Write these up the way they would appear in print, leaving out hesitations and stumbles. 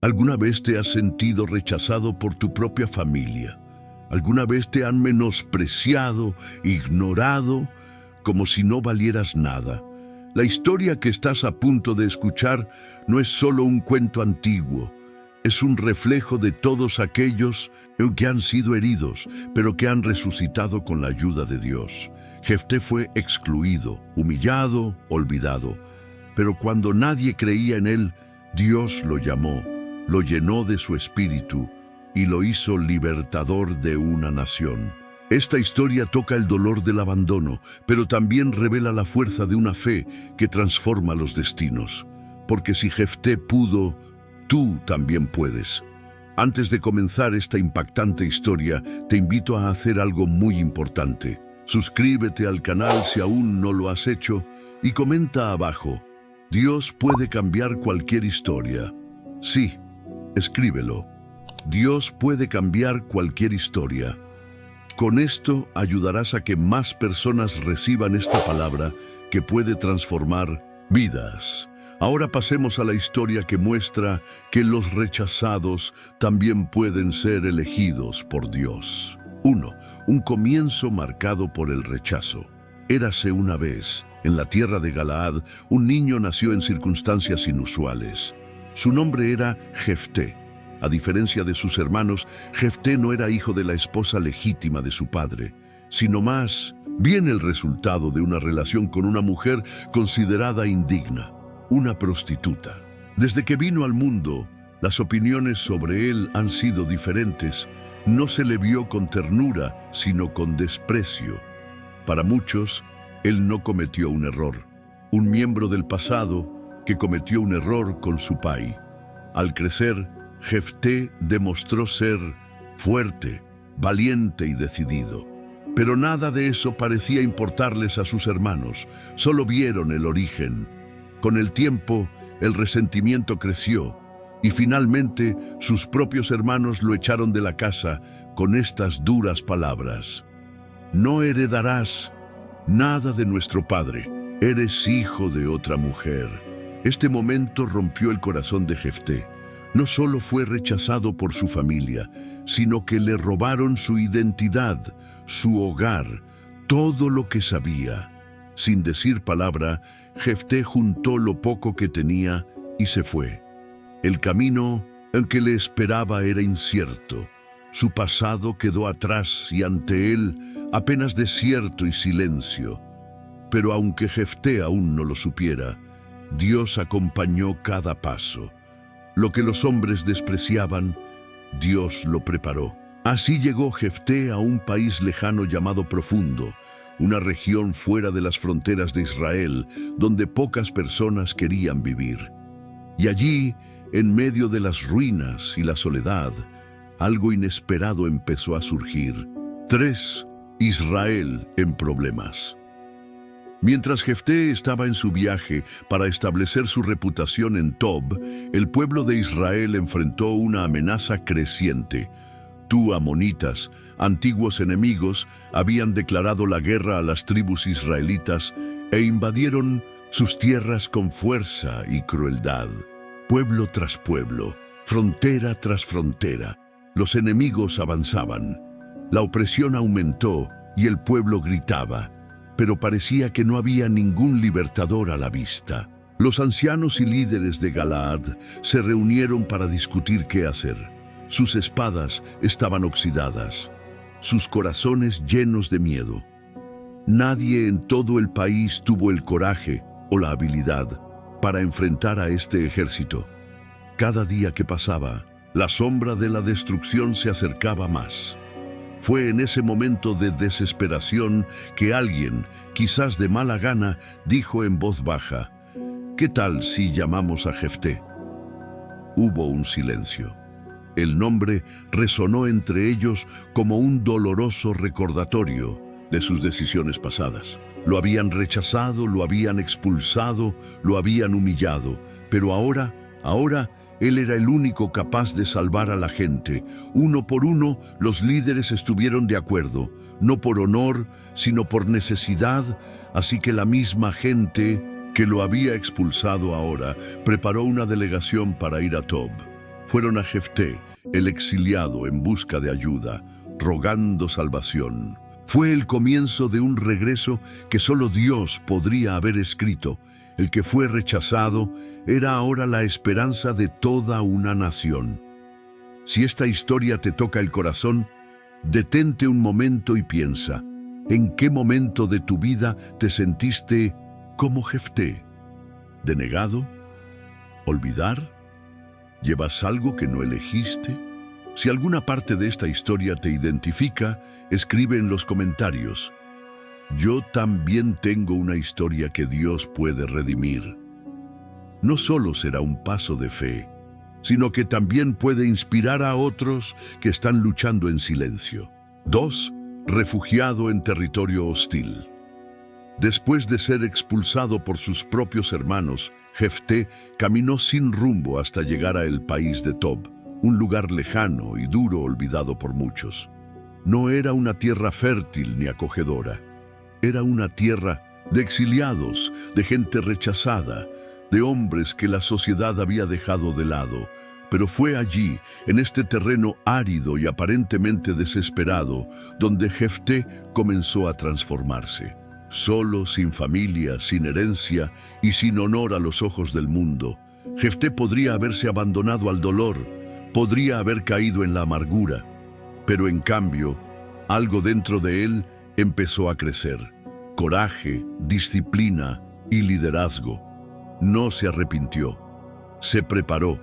¿Alguna vez te has sentido rechazado por tu propia familia? ¿Alguna vez te han menospreciado, ignorado, como si no valieras nada? La historia que estás a punto de escuchar no es solo un cuento antiguo, es un reflejo de todos aquellos que han sido heridos, pero que han resucitado con la ayuda de Dios. Jefté fue excluido, humillado, olvidado, pero cuando nadie creía en él, Dios lo llamó, lo llenó de su espíritu y lo hizo libertador de una nación. Esta historia toca el dolor del abandono, pero también revela la fuerza de una fe que transforma los destinos. Porque si Jefté pudo, tú también puedes. Antes de comenzar esta impactante historia, te invito a hacer algo muy importante. Suscríbete al canal si aún no lo has hecho y comenta abajo: Dios puede cambiar cualquier historia. Sí, escríbelo. Dios puede cambiar cualquier historia. Con esto ayudarás a que más personas reciban esta palabra que puede transformar vidas. Ahora pasemos a la historia que muestra que los rechazados también pueden ser elegidos por Dios. 1. Un comienzo marcado por el rechazo. Érase una vez, en la tierra de Galaad, un niño nació en circunstancias inusuales. Su nombre era Jefté. A diferencia de sus hermanos, Jefté no era hijo de la esposa legítima de su padre, sino más bien el resultado de una relación con una mujer considerada indigna, una prostituta. Desde que vino al mundo, las opiniones sobre él han sido diferentes. No se le vio con ternura, sino con desprecio. Para muchos, él no cometió un error, un miembro del pasado que cometió un error con su pai. Al crecer, Jefté demostró ser fuerte, valiente y decidido. Pero nada de eso parecía importarles a sus hermanos, solo vieron el origen. Con el tiempo, el resentimiento creció y finalmente sus propios hermanos lo echaron de la casa con estas duras palabras: no heredarás nada de nuestro padre, eres hijo de otra mujer. Este momento rompió el corazón de Jefté. No solo fue rechazado por su familia, sino que le robaron su identidad, su hogar, todo lo que sabía. Sin decir palabra, Jefté juntó lo poco que tenía y se fue. El camino en que le esperaba era incierto. Su pasado quedó atrás y ante él apenas desierto y silencio. Pero aunque Jefté aún no lo supiera, Dios acompañó cada paso. Lo que los hombres despreciaban, Dios lo preparó. Así llegó Jefté a un país lejano llamado Profundo, una región fuera de las fronteras de Israel, donde pocas personas querían vivir. Y allí, en medio de las ruinas y la soledad, algo inesperado empezó a surgir. 3. Israel en problemas. Mientras Jefté estaba en su viaje para establecer su reputación en Tob, el pueblo de Israel enfrentó una amenaza creciente. Amonitas, antiguos enemigos, habían declarado la guerra a las tribus israelitas e invadieron sus tierras con fuerza y crueldad. Pueblo tras pueblo, frontera tras frontera, los enemigos avanzaban. La opresión aumentó y el pueblo gritaba, pero parecía que no había ningún libertador a la vista. Los ancianos y líderes de Galaad se reunieron para discutir qué hacer. Sus espadas estaban oxidadas, sus corazones llenos de miedo. Nadie en todo el país tuvo el coraje o la habilidad para enfrentar a este ejército. Cada día que pasaba, la sombra de la destrucción se acercaba más. Fue en ese momento de desesperación que alguien, quizás de mala gana, dijo en voz baja: ¿qué tal si llamamos a Jefté? Hubo un silencio. El nombre resonó entre ellos como un doloroso recordatorio de sus decisiones pasadas. Lo habían rechazado, lo habían expulsado, lo habían humillado, pero ahora él era el único capaz de salvar a la gente. Uno por uno, los líderes estuvieron de acuerdo, no por honor, sino por necesidad, así que la misma gente que lo había expulsado ahora preparó una delegación para ir a Tob. fueron a Jefté, el exiliado en busca de ayuda, rogando salvación. Fue el comienzo de un regreso que solo Dios podría haber escrito. El que fue rechazado era ahora la esperanza de toda una nación. Si esta historia te toca el corazón, detente un momento y piensa, ¿en qué momento de tu vida te sentiste como Jefté? ¿Denegado? ¿Olvidar? ¿Llevas algo que no elegiste? Si alguna parte de esta historia te identifica, escribe en los comentarios. Yo también tengo una historia que Dios puede redimir. No solo será un paso de fe, sino que también puede inspirar a otros que están luchando en silencio. 2. Refugiado en territorio hostil. Después de ser expulsado por sus propios hermanos, Jefté caminó sin rumbo hasta llegar a el país de Tob, un lugar lejano y duro olvidado por muchos. No era una tierra fértil ni acogedora. Era una tierra de exiliados, de gente rechazada, de hombres que la sociedad había dejado de lado. Pero fue allí, en este terreno árido y aparentemente desesperado, donde Jefté comenzó a transformarse. Solo, sin familia, sin herencia y sin honor a los ojos del mundo, Jefté podría haberse abandonado al dolor, podría haber caído en la amargura, pero en cambio, algo dentro de él empezó a crecer. Coraje, disciplina y liderazgo. No se arrepintió, se preparó.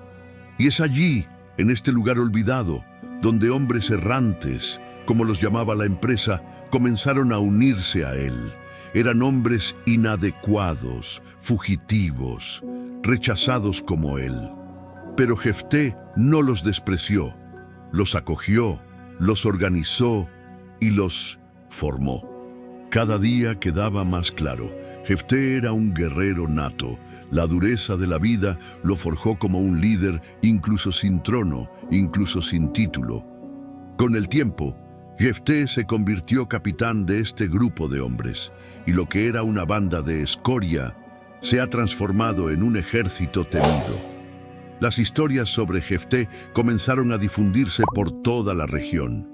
Y es allí, en este lugar olvidado, donde hombres errantes, como los llamaba la empresa, comenzaron a unirse a él. Eran hombres inadecuados, fugitivos, rechazados como él. Pero Jefté no los despreció, los acogió, los organizó y los formó. Cada día quedaba más claro, Jefté era un guerrero nato. La dureza de la vida lo forjó como un líder, incluso sin trono, incluso sin título. Con el tiempo, Jefté se convirtió capitán de este grupo de hombres, y lo que era una banda de escoria se ha transformado en un ejército temido. Las historias sobre Jefté comenzaron a difundirse por toda la región.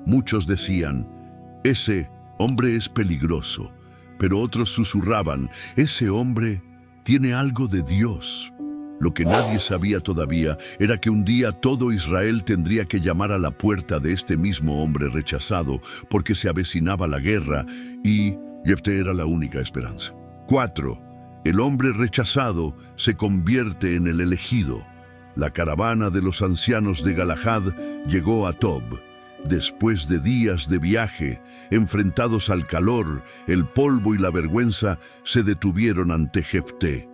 Muchos decían, ese hombre es peligroso, pero otros susurraban, ese hombre tiene algo de Dios. Lo que nadie sabía todavía era que un día todo Israel tendría que llamar a la puerta de este mismo hombre rechazado porque se avecinaba la guerra y Jefté era la única esperanza. 4. El hombre rechazado se convierte en el elegido. La caravana de los ancianos de Galahad llegó a Tob. Después de días de viaje, enfrentados al calor, el polvo y la vergüenza, se detuvieron ante Jefté.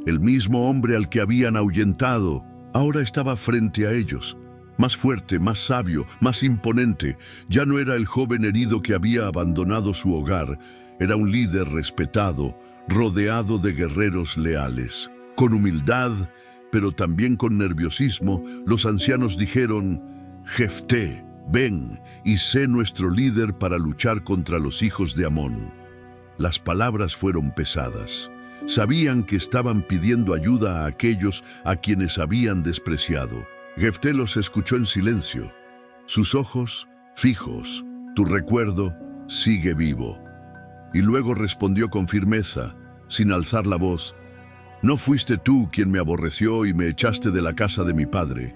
El mismo hombre al que habían ahuyentado, ahora estaba frente a ellos. Más fuerte, más sabio, más imponente. Ya no era el joven herido que había abandonado su hogar. Era un líder respetado, rodeado de guerreros leales. Con humildad, pero también con nerviosismo, los ancianos dijeron, Jefté, ven y sé nuestro líder para luchar contra los hijos de Amón. Las palabras fueron pesadas. Sabían que estaban pidiendo ayuda a aquellos a quienes habían despreciado. Jefté los escuchó en silencio. Sus ojos fijos. Tu recuerdo sigue vivo. Y luego respondió con firmeza, sin alzar la voz. No fuiste tú quien me aborreció y me echaste de la casa de mi padre.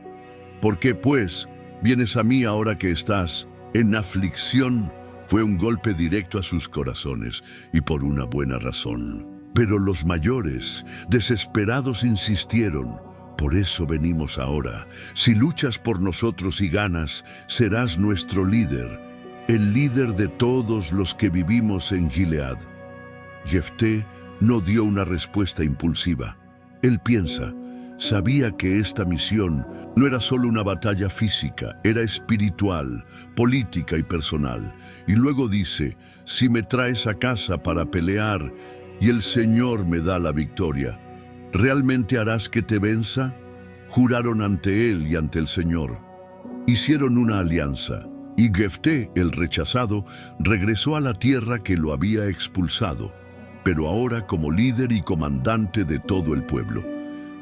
¿Por qué, pues, vienes a mí ahora que estás en aflicción? Fue un golpe directo a sus corazones y por una buena razón. Pero los mayores, desesperados, insistieron. Por eso venimos ahora. Si luchas por nosotros y ganas, serás nuestro líder, el líder de todos los que vivimos en Gilead. Jefté no dio una respuesta impulsiva. Él sabía que esta misión no era solo una batalla física, era espiritual, política y personal. Y luego dice, si me traes a casa para pelear y el Señor me da la victoria, ¿realmente harás que te venza? Juraron ante él y ante el Señor. Hicieron una alianza, y Jefté, el rechazado, regresó a la tierra que lo había expulsado, pero ahora como líder y comandante de todo el pueblo.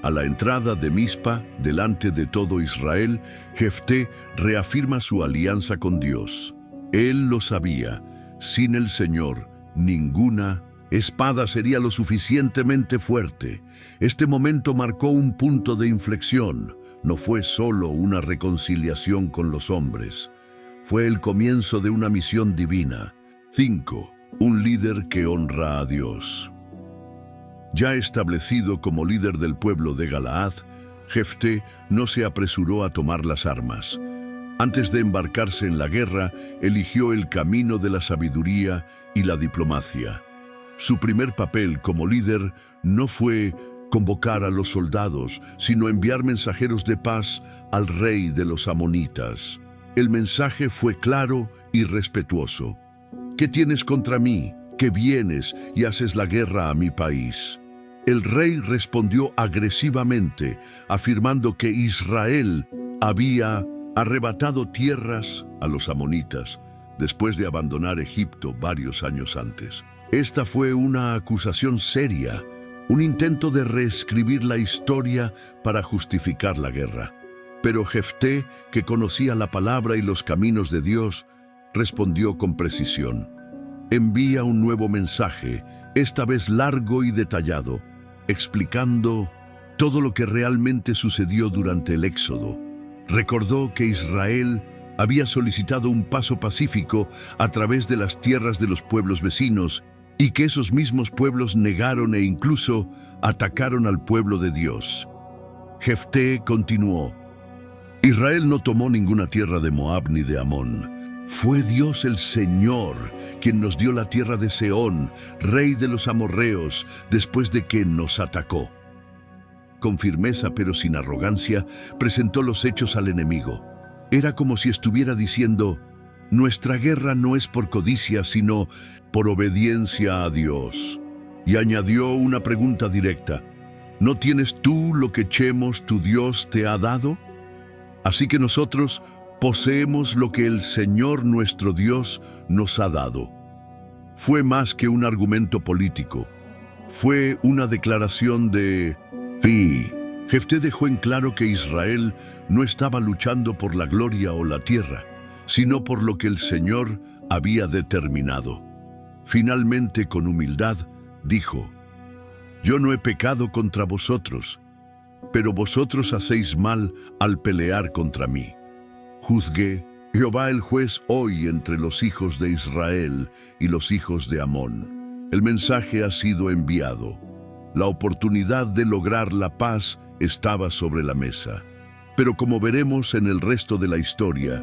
A la entrada de Mizpa, delante de todo Israel, Jefté reafirma su alianza con Dios. Él lo sabía, sin el Señor, ninguna espada sería lo suficientemente fuerte. Este momento marcó un punto de inflexión. No fue solo una reconciliación con los hombres. Fue el comienzo de una misión divina. 5. Un líder que honra a Dios. Ya establecido como líder del pueblo de Galaad, Jefté no se apresuró a tomar las armas. Antes de embarcarse en la guerra, eligió el camino de la sabiduría y la diplomacia. Su primer papel como líder no fue convocar a los soldados, sino enviar mensajeros de paz al rey de los amonitas. El mensaje fue claro y respetuoso. ¿Qué tienes contra mí, que vienes y haces la guerra a mi país? El rey respondió agresivamente, afirmando que Israel había arrebatado tierras a los amonitas después de abandonar Egipto varios años antes. Esta fue una acusación seria, un intento de reescribir la historia para justificar la guerra. Pero Jefté, que conocía la palabra y los caminos de Dios, respondió con precisión. Envía un nuevo mensaje, esta vez largo y detallado, explicando todo lo que realmente sucedió durante el Éxodo. Recordó que Israel había solicitado un paso pacífico a través de las tierras de los pueblos vecinos y que esos mismos pueblos negaron e incluso atacaron al pueblo de Dios. Jefté continuó: Israel no tomó ninguna tierra de Moab ni de Amón. Fue Dios el Señor quien nos dio la tierra de Sehón, rey de los amorreos, después de que nos atacó. Con firmeza pero sin arrogancia, presentó los hechos al enemigo. Era como si estuviera diciendo: nuestra guerra no es por codicia, sino por obediencia a Dios. Y añadió una pregunta directa: ¿no tienes tú lo que Chemos, tu Dios, te ha dado? Así que nosotros poseemos lo que el Señor nuestro Dios nos ha dado. Fue más que un argumento político. Fue una declaración de fe. Jefté dejó en claro que Israel no estaba luchando por la gloria o la tierra, sino por lo que el Señor había determinado. Finalmente, con humildad, dijo: yo no he pecado contra vosotros, pero vosotros hacéis mal al pelear contra mí. Juzgue Jehová el juez hoy entre los hijos de Israel y los hijos de Amón. El mensaje ha sido enviado. La oportunidad de lograr la paz estaba sobre la mesa. Pero como veremos en el resto de la historia,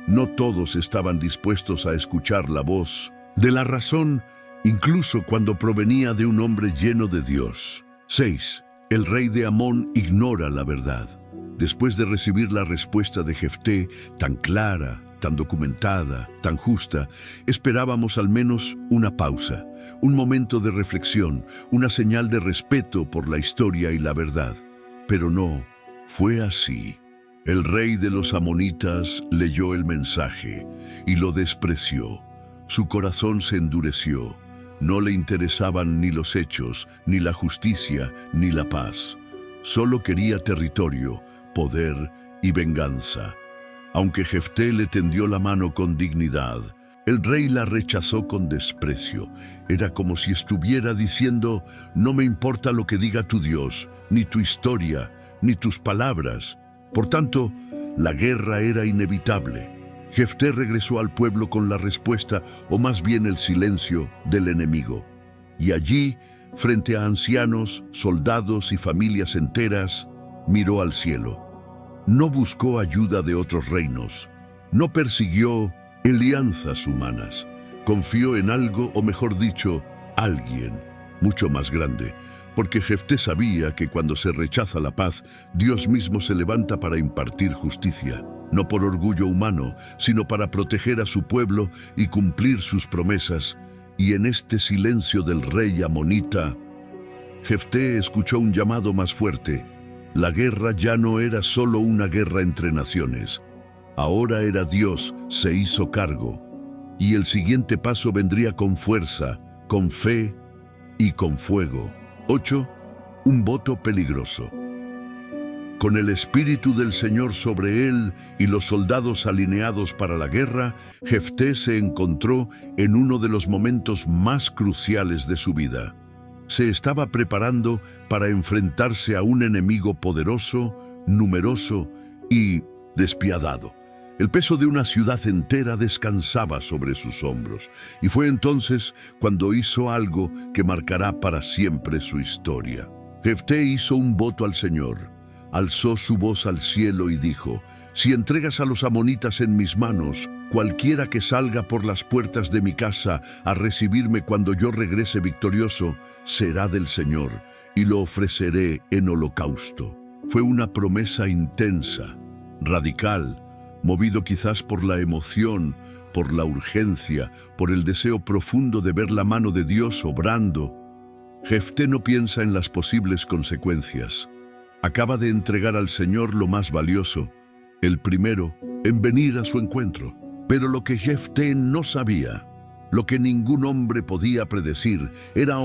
no todos estaban dispuestos a escuchar la voz de la razón, incluso cuando provenía de un hombre lleno de Dios. 6. El rey de Amón ignora la verdad. Después de recibir la respuesta de Jefté, tan clara, tan documentada, tan justa, esperábamos al menos una pausa, un momento de reflexión, una señal de respeto por la historia y la verdad. Pero no, fue así. El rey de los amonitas leyó el mensaje y lo despreció. Su corazón se endureció. No le interesaban ni los hechos, ni la justicia, ni la paz. Solo quería territorio, poder y venganza. Aunque Jefté le tendió la mano con dignidad, el rey la rechazó con desprecio. Era como si estuviera diciendo: no me importa lo que diga tu Dios, ni tu historia, ni tus palabras. Por tanto, la guerra era inevitable. Jefté regresó al pueblo con la respuesta, o más bien el silencio, del enemigo. Y allí, frente a ancianos, soldados y familias enteras, miró al cielo. No buscó ayuda de otros reinos. No persiguió alianzas humanas. Confió en algo, o mejor dicho, alguien mucho más grande. Porque Jefté sabía que cuando se rechaza la paz, Dios mismo se levanta para impartir justicia. No por orgullo humano, sino para proteger a su pueblo y cumplir sus promesas. Y en este silencio del rey amonita, Jefté escuchó un llamado más fuerte. La guerra ya no era solo una guerra entre naciones. Ahora era Dios, se hizo cargo. Y el siguiente paso vendría con fuerza, con fe y con fuego. 8. Un voto peligroso. Con el espíritu del Señor sobre él y los soldados alineados para la guerra, Jefté se encontró en uno de los momentos más cruciales de su vida. Se estaba preparando para enfrentarse a un enemigo poderoso, numeroso y despiadado. El peso de una ciudad entera descansaba sobre sus hombros, y fue entonces cuando hizo algo que marcará para siempre su historia. Jefté hizo un voto al Señor. Alzó su voz al cielo y dijo: «Si entregas a los amonitas en mis manos, cualquiera que salga por las puertas de mi casa a recibirme cuando yo regrese victorioso, será del Señor, y lo ofreceré en holocausto». Fue una promesa intensa, radical, movido quizás por la emoción, por la urgencia, por el deseo profundo de ver la mano de Dios obrando. Jefté no piensa en las posibles consecuencias. Acaba de entregar al Señor lo más valioso, el primero en venir a su encuentro. Pero lo que Jefté no sabía, lo que ningún hombre podía predecir, era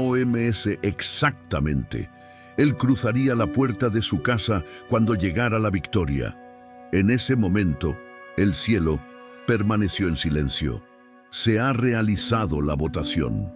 exactamente. Él cruzaría la puerta de su casa cuando llegara la victoria. En ese momento, el cielo permaneció en silencio. Se ha realizado la votación.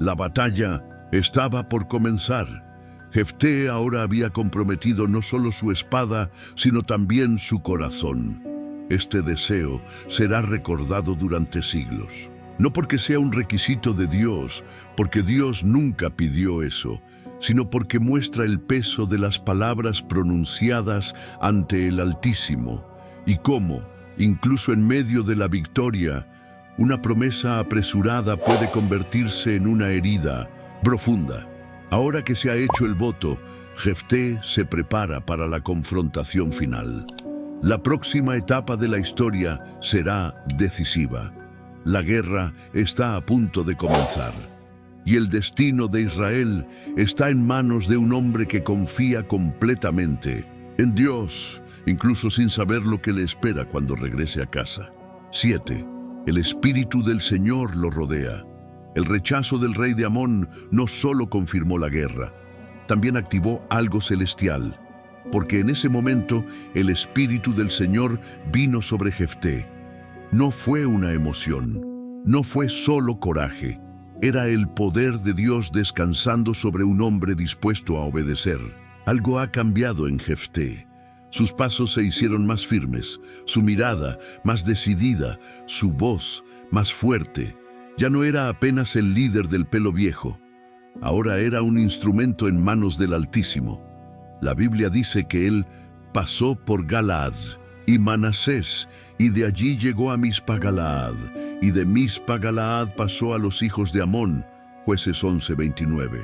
La batalla estaba por comenzar. Jefté ahora había comprometido no solo su espada, sino también su corazón. Este deseo será recordado durante siglos. No porque sea un requisito de Dios, porque Dios nunca pidió eso, sino porque muestra el peso de las palabras pronunciadas ante el Altísimo, y cómo, incluso en medio de la victoria, una promesa apresurada puede convertirse en una herida profunda. Ahora que se ha hecho el voto, Jefté se prepara para la confrontación final. La próxima etapa de la historia será decisiva. La guerra está a punto de comenzar. Y el destino de Israel está en manos de un hombre que confía completamente en Dios, incluso sin saber lo que le espera cuando regrese a casa. 7. El Espíritu del Señor lo rodea. El rechazo del rey de Amón no solo confirmó la guerra, también activó algo celestial, porque en ese momento el Espíritu del Señor vino sobre Jefté. No fue una emoción, no fue solo coraje, era el poder de Dios descansando sobre un hombre dispuesto a obedecer. Algo ha cambiado en Jefté. Sus pasos se hicieron más firmes, su mirada más decidida, su voz más fuerte. Ya no era apenas el líder del pelo viejo, ahora era un instrumento en manos del Altísimo. La Biblia dice que él pasó por Galaad y Manasés, y de allí llegó a Mizpa Galaad, y de Mizpa Galaad pasó a los hijos de Amón, Jueces 11:29.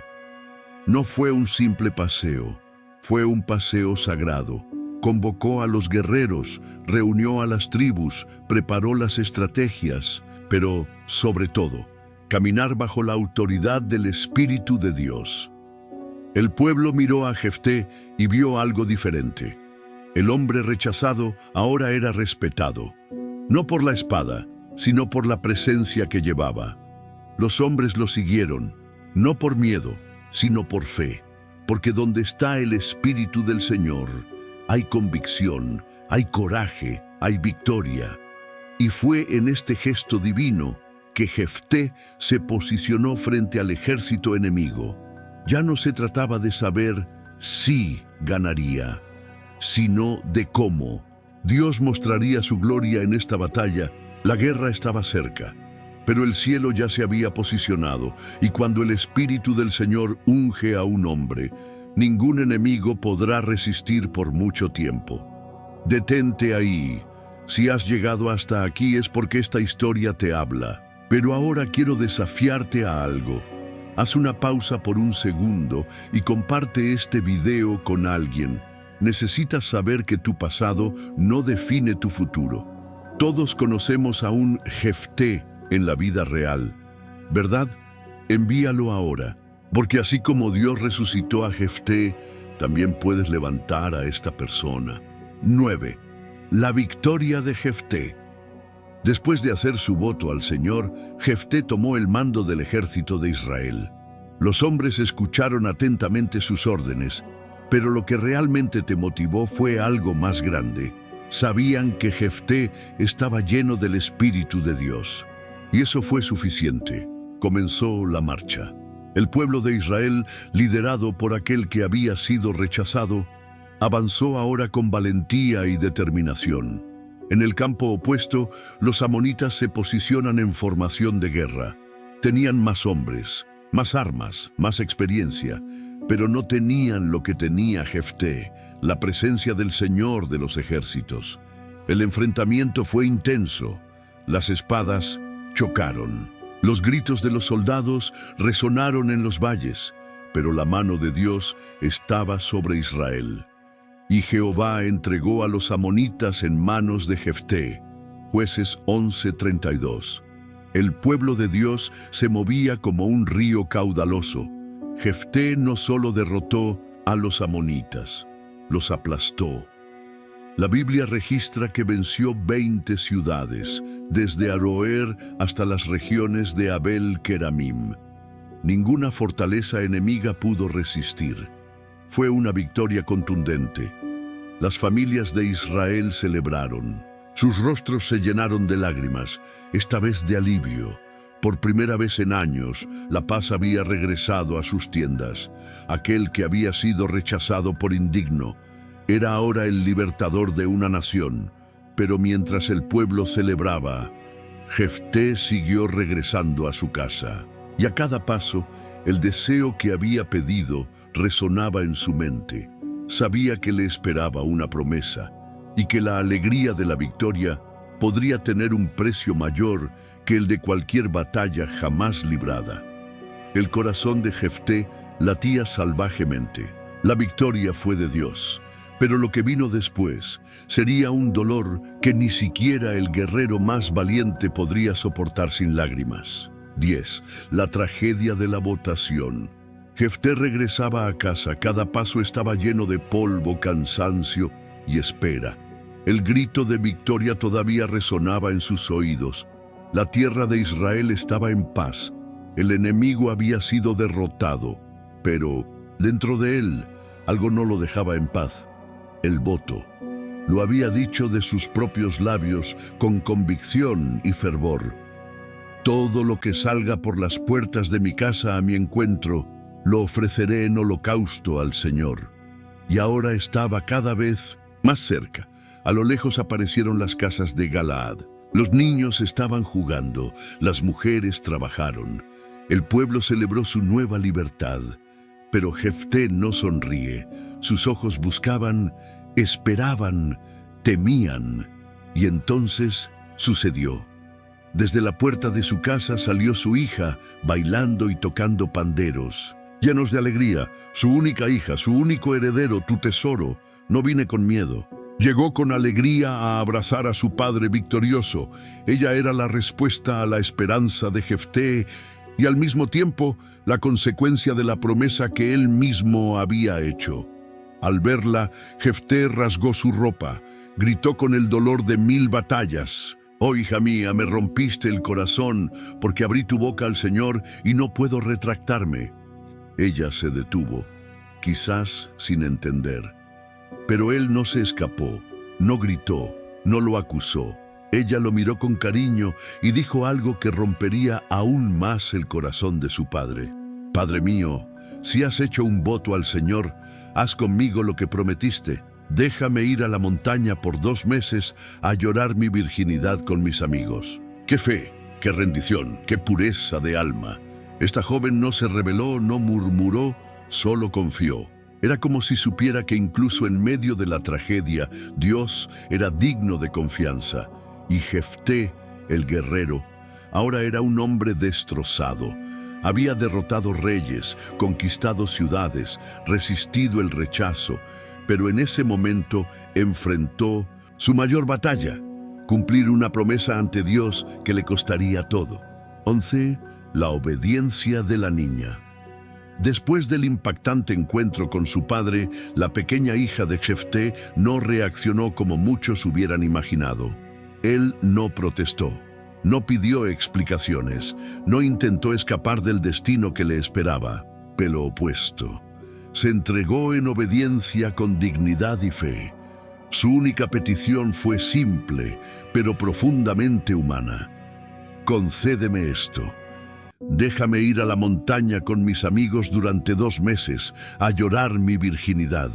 No fue un simple paseo, fue un paseo sagrado. Convocó a los guerreros, reunió a las tribus, preparó las estrategias, pero, sobre todo, caminar bajo la autoridad del Espíritu de Dios. El pueblo miró a Jefté y vio algo diferente. El hombre rechazado ahora era respetado, no por la espada, sino por la presencia que llevaba. Los hombres lo siguieron, no por miedo, sino por fe, porque donde está el Espíritu del Señor, hay convicción, hay coraje, hay victoria. Y fue en este gesto divino que Jefté se posicionó frente al ejército enemigo. Ya no se trataba de saber si ganaría, sino de cómo. Dios mostraría su gloria en esta batalla. La guerra estaba cerca, pero el cielo ya se había posicionado, y cuando el Espíritu del Señor unge a un hombre, ningún enemigo podrá resistir por mucho tiempo. Detente ahí. Si has llegado hasta aquí es porque esta historia te habla. Pero ahora quiero desafiarte a algo. Haz una pausa por un segundo y comparte este video con alguien. Necesitas saber que tu pasado no define tu futuro. Todos conocemos a un Jefté en la vida real, ¿verdad? Envíalo ahora, porque así como Dios resucitó a Jefté, también puedes levantar a esta persona. 9. La victoria de Jefté. Después de hacer su voto al Señor, Jefté tomó el mando del ejército de Israel. Los hombres escucharon atentamente sus órdenes, Pero lo que realmente te motivó fue algo más grande. Sabían que Jefté estaba lleno del Espíritu de Dios. Y eso fue suficiente. Comenzó la marcha. El pueblo de Israel, liderado por aquel que había sido rechazado, avanzó ahora con valentía y determinación. En el campo opuesto, los amonitas se posicionan en formación de guerra. Tenían más hombres, más armas, más experiencia, pero no tenían lo que tenía Jefté, la presencia del Señor de los ejércitos. El enfrentamiento fue intenso. Las espadas chocaron. Los gritos de los soldados resonaron en los valles, pero la mano de Dios estaba sobre Israel. Y Jehová entregó a los amonitas en manos de Jefté. Jueces 11:32. El pueblo de Dios se movía como un río caudaloso. Jefté no solo derrotó a los amonitas, los aplastó. La Biblia registra que venció 20 ciudades, desde Aroer hasta las regiones de Abel-Keramim. Ninguna fortaleza enemiga pudo resistir. Fue una victoria contundente. Las familias de Israel celebraron. Sus rostros se llenaron de lágrimas, esta vez de alivio. Por primera vez en años, la paz había regresado a sus tiendas. Aquel que había sido rechazado por indigno era ahora el libertador de una nación. Pero mientras el pueblo celebraba, Jefté siguió regresando a su casa. Y a cada paso, el deseo que había pedido resonaba en su mente. Sabía que le esperaba una promesa y que la alegría de la victoria podría tener un precio mayor que el de cualquier batalla jamás librada. El corazón de Jefté latía salvajemente. La victoria fue de Dios, pero lo que vino después sería un dolor que ni siquiera el guerrero más valiente podría soportar sin lágrimas. 10. La tragedia de la votación. Jefté regresaba a casa, cada paso estaba lleno de polvo, cansancio y espera. El grito de victoria todavía resonaba en sus oídos. La tierra de Israel estaba en paz. El enemigo había sido derrotado, pero dentro de él algo no lo dejaba en paz. El voto. Lo había dicho de sus propios labios con convicción y fervor. Todo lo que salga por las puertas de mi casa a mi encuentro, lo ofreceré en holocausto al Señor. Y ahora estaba cada vez más cerca. A lo lejos aparecieron las casas de Galaad. Los niños estaban jugando, las mujeres trabajaron. El pueblo celebró su nueva libertad. Pero Jefté no sonríe. Sus ojos buscaban, esperaban, temían. Y entonces sucedió. Desde la puerta de su casa salió su hija, bailando y tocando panderos. Llenos de alegría, su única hija, su único heredero, tu tesoro. No vine con miedo. Llegó con alegría a abrazar a su padre victorioso. Ella era la respuesta a la esperanza de Jefté y al mismo tiempo la consecuencia de la promesa que él mismo había hecho. Al verla, Jefté rasgó su ropa, gritó con el dolor de 1000 batallas. «Oh, hija mía, me rompiste el corazón porque abrí tu boca al Señor y no puedo retractarme». Ella se detuvo, quizás sin entender. Pero él no se escapó, no gritó, no lo acusó. Ella lo miró con cariño y dijo algo que rompería aún más el corazón de su padre. «Padre mío, si has hecho un voto al Señor, haz conmigo lo que prometiste. Déjame ir a la montaña por 2 meses a llorar mi virginidad con mis amigos». ¡Qué fe, qué rendición, qué pureza de alma! Esta joven no se rebeló, no murmuró, solo confió. Era como si supiera que incluso en medio de la tragedia, Dios era digno de confianza. Y Jefté, el guerrero, ahora era un hombre destrozado. Había derrotado reyes, conquistado ciudades, resistido el rechazo, pero en ese momento enfrentó su mayor batalla, cumplir una promesa ante Dios que le costaría todo. 11. La obediencia de la niña. Después del impactante encuentro con su padre, la pequeña hija de Jefté no reaccionó como muchos hubieran imaginado. Él no protestó, no pidió explicaciones, no intentó escapar del destino que le esperaba. Pero lo opuesto. se entregó en obediencia con dignidad y fe. Su única petición fue simple, pero profundamente humana. Concédeme esto. Déjame ir a la montaña con mis amigos durante 2 meses a llorar mi virginidad.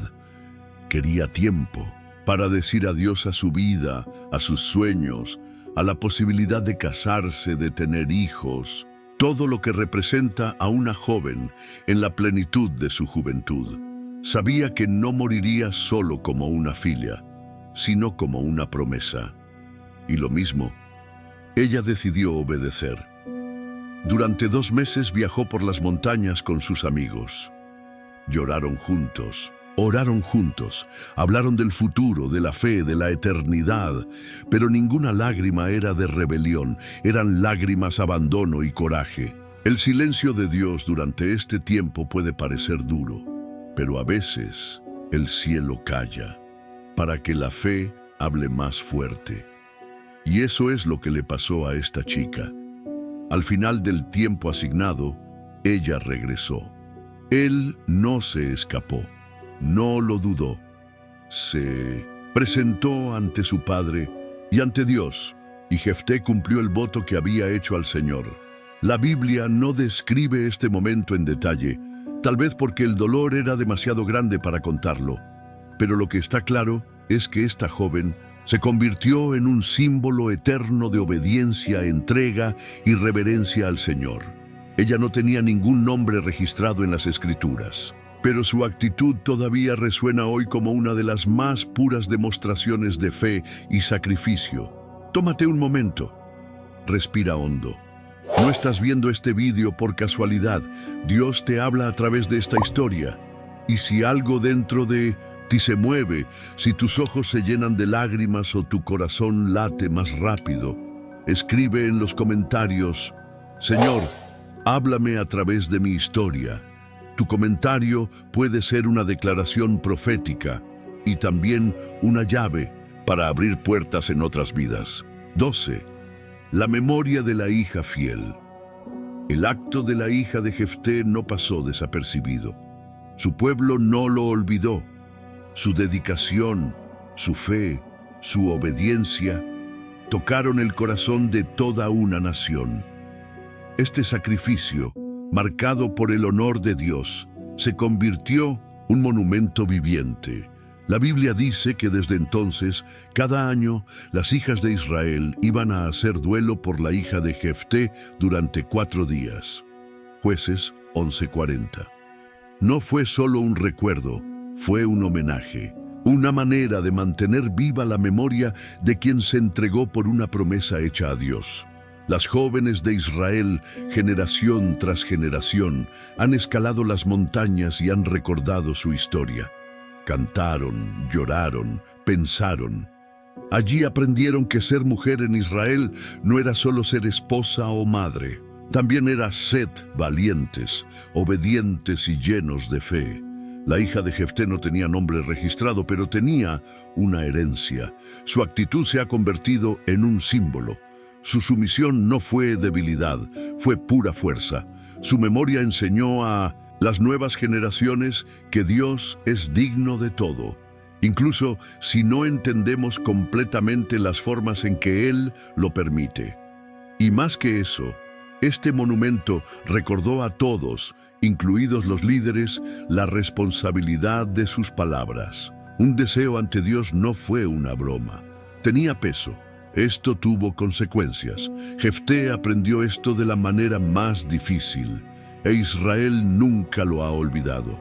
Quería tiempo para decir adiós a su vida, a sus sueños, a la posibilidad de casarse, de tener hijos, todo lo que representa a una joven en la plenitud de su juventud. Sabía que no moriría solo como una filia, sino como una promesa. Y lo mismo, ella decidió obedecer. Durante 2 meses viajó por las montañas con sus amigos. Lloraron juntos, oraron juntos, hablaron del futuro, de la fe, de la eternidad, pero ninguna lágrima era de rebelión, eran lágrimas, abandono y coraje. El silencio de Dios durante este tiempo puede parecer duro, pero a veces el cielo calla para que la fe hable más fuerte. Y eso es lo que le pasó a esta chica. Al final del tiempo asignado, ella regresó. Él no se escapó, no lo dudó. Se presentó ante su padre y ante Dios, y Jefté cumplió el voto que había hecho al Señor. La Biblia no describe este momento en detalle, tal vez porque el dolor era demasiado grande para contarlo. Pero lo que está claro es que esta joven se convirtió en un símbolo eterno de obediencia, entrega y reverencia al Señor. Ella no tenía ningún nombre registrado en las Escrituras, pero su actitud todavía resuena hoy como una de las más puras demostraciones de fe y sacrificio. Tómate un momento, respira hondo. No estás viendo este vídeo por casualidad. Dios te habla a través de esta historia. Y si algo dentro de ti se mueve, si tus ojos se llenan de lágrimas o tu corazón late más rápido, escribe en los comentarios: Señor, háblame a través de mi historia. Tu comentario puede ser una declaración profética y también una llave para abrir puertas en otras vidas. 12. La memoria de la hija fiel. El acto de la hija de Jefté no pasó desapercibido. Su pueblo no lo olvidó. Su dedicación, su fe, su obediencia tocaron el corazón de toda una nación. Este sacrificio, marcado por el honor de Dios, se convirtió en un monumento viviente. La Biblia dice que desde entonces, cada año, las hijas de Israel iban a hacer duelo por la hija de Jefté durante 4 días. Jueces 11:40. No fue solo un recuerdo, fue un homenaje, una manera de mantener viva la memoria de quien se entregó por una promesa hecha a Dios. Las jóvenes de Israel, generación tras generación, han escalado las montañas y han recordado su historia. Cantaron, lloraron, pensaron. Allí aprendieron que ser mujer en Israel no era solo ser esposa o madre. También era ser valientes, obedientes y llenos de fe. La hija de Jefté no tenía nombre registrado, pero tenía una herencia. Su actitud se ha convertido en un símbolo. Su sumisión no fue debilidad, fue pura fuerza. Su memoria enseñó a las nuevas generaciones que Dios es digno de todo, incluso si no entendemos completamente las formas en que Él lo permite. Y más que eso, este monumento recordó a todos, incluidos los líderes, la responsabilidad de sus palabras. Un deseo ante Dios no fue una broma, tenía peso. Esto tuvo consecuencias. Jefté aprendió esto de la manera más difícil, e Israel nunca lo ha olvidado.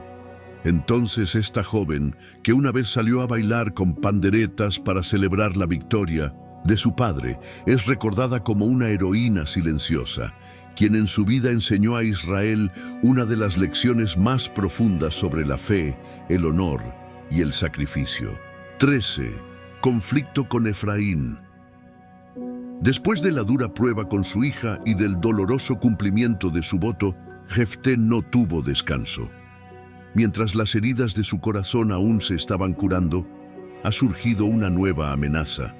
Entonces esta joven, que una vez salió a bailar con panderetas para celebrar la victoria de su padre, es recordada como una heroína silenciosa, quien en su vida enseñó a Israel una de las lecciones más profundas sobre la fe, el honor y el sacrificio. 13. Conflicto con Efraín. Después de la dura prueba con su hija y del doloroso cumplimiento de su voto, Jefté no tuvo descanso. Mientras las heridas de su corazón aún se estaban curando, ha surgido una nueva amenaza,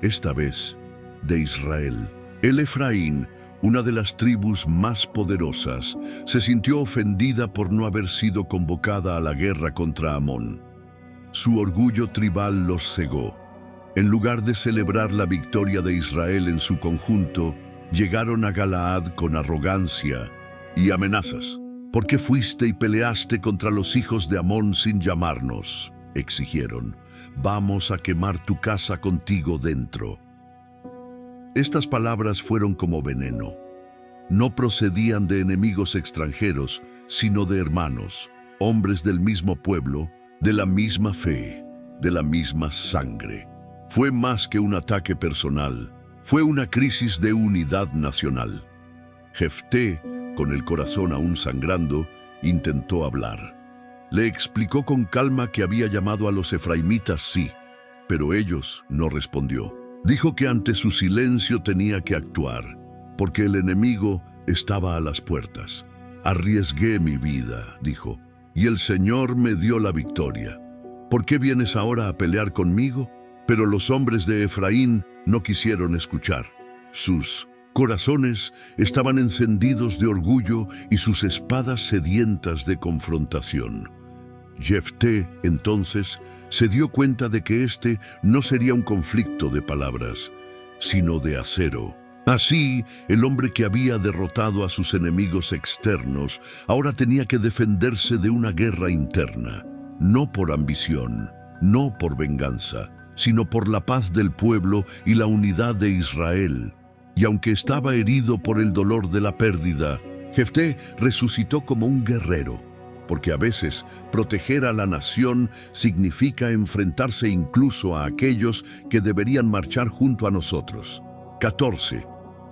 esta vez de Israel. El Efraín, una de las tribus más poderosas, se sintió ofendida por no haber sido convocada a la guerra contra Amón. Su orgullo tribal los cegó. En lugar de celebrar la victoria de Israel en su conjunto, llegaron a Galaad con arrogancia y amenazas. ¿Por qué fuiste y peleaste contra los hijos de Amón sin llamarnos?, exigieron. Vamos a quemar tu casa contigo dentro. Estas palabras fueron como veneno. No procedían de enemigos extranjeros, sino de hermanos, hombres del mismo pueblo, de la misma fe, de la misma sangre. Fue más que un ataque personal, fue una crisis de unidad nacional. Jefté, con el corazón aún sangrando, intentó hablar. Le explicó con calma que había llamado a los efraimitas, sí, pero ellos no respondió. Dijo que ante su silencio tenía que actuar, porque el enemigo estaba a las puertas. Arriesgué mi vida, dijo, y el Señor me dio la victoria. ¿Por qué vienes ahora a pelear conmigo? Pero los hombres de Efraín no quisieron escuchar. Sus corazones estaban encendidos de orgullo y sus espadas sedientas de confrontación. Jefté, entonces, se dio cuenta de que este no sería un conflicto de palabras, sino de acero. Así, el hombre que había derrotado a sus enemigos externos ahora tenía que defenderse de una guerra interna, no por ambición, no por venganza, sino por la paz del pueblo y la unidad de Israel. Y aunque estaba herido por el dolor de la pérdida, Jefté resucitó como un guerrero, porque a veces proteger a la nación significa enfrentarse incluso a aquellos que deberían marchar junto a nosotros. 14.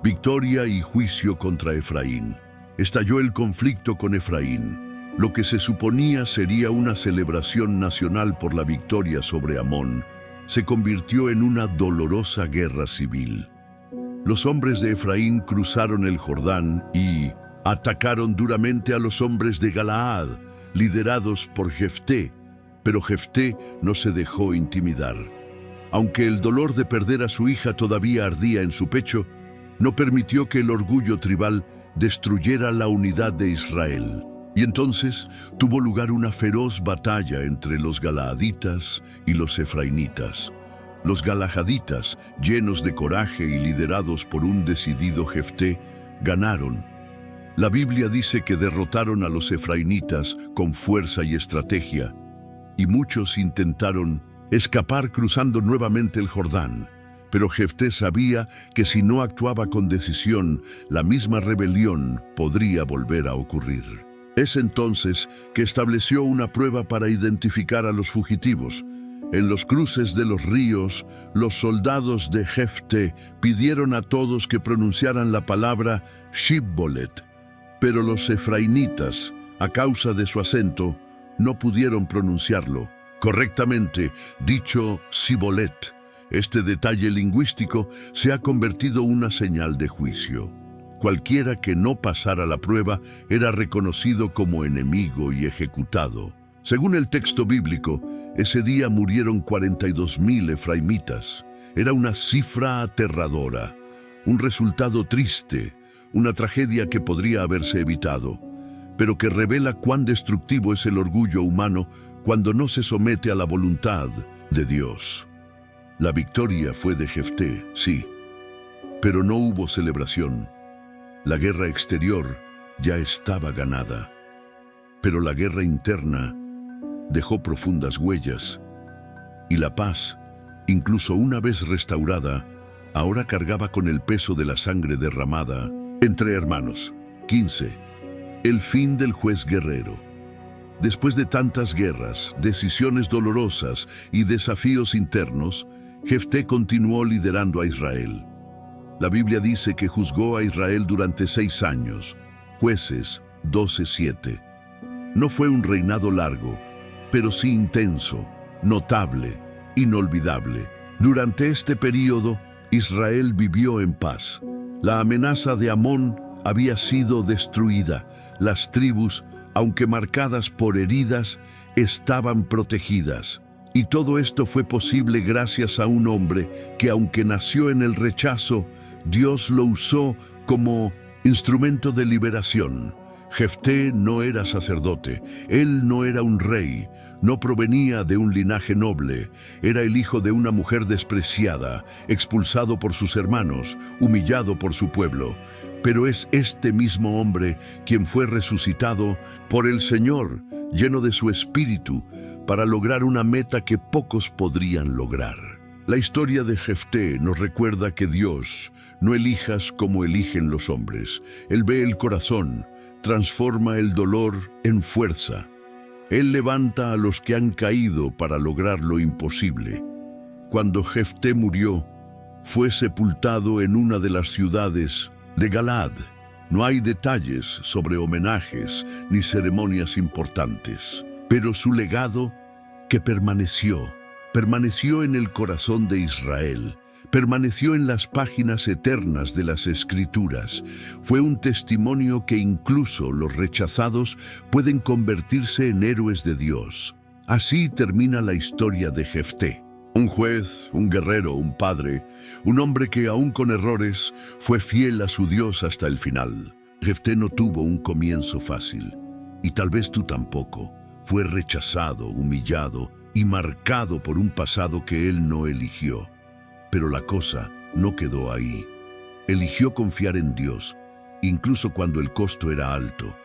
Victoria y juicio contra Efraín. Estalló el conflicto con Efraín. Lo que se suponía sería una celebración nacional por la victoria sobre Amón, se convirtió en una dolorosa guerra civil. Los hombres de Efraín cruzaron el Jordán y atacaron duramente a los hombres de Galaad, liderados por Jefté, pero Jefté no se dejó intimidar. Aunque el dolor de perder a su hija todavía ardía en su pecho, no permitió que el orgullo tribal destruyera la unidad de Israel. Y entonces tuvo lugar una feroz batalla entre los galaaditas y los efrainitas. Los galahaditas, llenos de coraje y liderados por un decidido Jefté, ganaron. La Biblia dice que derrotaron a los efrainitas con fuerza y estrategia, y muchos intentaron escapar cruzando nuevamente el Jordán. Pero Jefté sabía que si no actuaba con decisión, la misma rebelión podría volver a ocurrir. Es entonces que estableció una prueba para identificar a los fugitivos. En los cruces de los ríos, los soldados de Jefté pidieron a todos que pronunciaran la palabra Shibbolet, pero los efrainitas, a causa de su acento, no pudieron pronunciarlo correctamente, dicho Sibolet. Este detalle lingüístico se ha convertido en una señal de juicio. Cualquiera que no pasara la prueba era reconocido como enemigo y ejecutado. Según el texto bíblico, ese día murieron 42,000 efraimitas. Era una cifra aterradora, un resultado triste, una tragedia que podría haberse evitado, pero que revela cuán destructivo es el orgullo humano cuando no se somete a la voluntad de Dios. La victoria fue de Jefté, sí, pero no hubo celebración. La guerra exterior ya estaba ganada, pero la guerra interna dejó profundas huellas, y la paz, incluso una vez restaurada, ahora cargaba con el peso de la sangre derramada entre hermanos. 15. El fin del juez guerrero. Después de tantas guerras, decisiones dolorosas y desafíos internos, Jefté continuó liderando a Israel. La Biblia dice que juzgó a Israel durante 6 años. Jueces 12:7. No fue un reinado largo, pero sí intenso, notable, inolvidable. Durante este período, Israel vivió en paz. La amenaza de Amón había sido destruida. Las tribus, aunque marcadas por heridas, estaban protegidas. Y todo esto fue posible gracias a un hombre que, aunque nació en el rechazo, Dios lo usó como instrumento de liberación. Jefté no era sacerdote, él no era un rey, no provenía de un linaje noble, era el hijo de una mujer despreciada, expulsado por sus hermanos, humillado por su pueblo. Pero es este mismo hombre quien fue resucitado por el Señor, lleno de su espíritu, para lograr una meta que pocos podrían lograr. La historia de Jefté nos recuerda que Dios no elijas como eligen los hombres. Él ve el corazón, transforma el dolor en fuerza. Él levanta a los que han caído para lograr lo imposible. Cuando Jefté murió, fue sepultado en una de las ciudades de Galaad. No hay detalles sobre homenajes ni ceremonias importantes, pero su legado que permaneció en el corazón de Israel, permaneció en las páginas eternas de las Escrituras. Fue un testimonio que incluso los rechazados pueden convertirse en héroes de Dios. Así termina la historia de Jefté. Un juez, un guerrero, un padre, un hombre que aún con errores fue fiel a su Dios hasta el final. Jefté no tuvo un comienzo fácil, y tal vez tú tampoco. Fue rechazado, humillado y marcado por un pasado que él no eligió. Pero la cosa no quedó ahí. Eligió confiar en Dios, incluso cuando el costo era alto.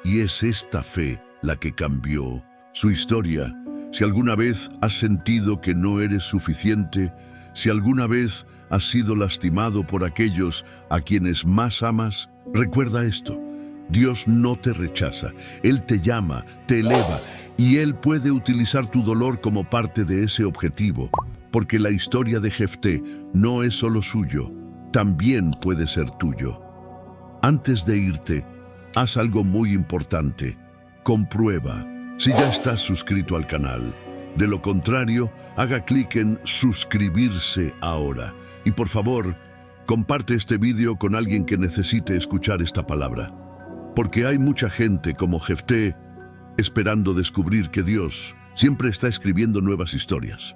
Y es esta fe la que cambió su historia. Si alguna vez has sentido que no eres suficiente, si alguna vez has sido lastimado por aquellos a quienes más amas, recuerda esto: Dios no te rechaza, Él te llama, te eleva, y Él puede utilizar tu dolor como parte de ese objetivo, porque la historia de Jefté no es solo suyo, también puede ser tuyo. Antes de irte, haz algo muy importante: comprueba si ya estás suscrito al canal. De lo contrario, haga clic en suscribirse ahora. Y por favor, comparte este video con alguien que necesite escuchar esta palabra. Porque hay mucha gente como Jefté esperando descubrir que Dios siempre está escribiendo nuevas historias.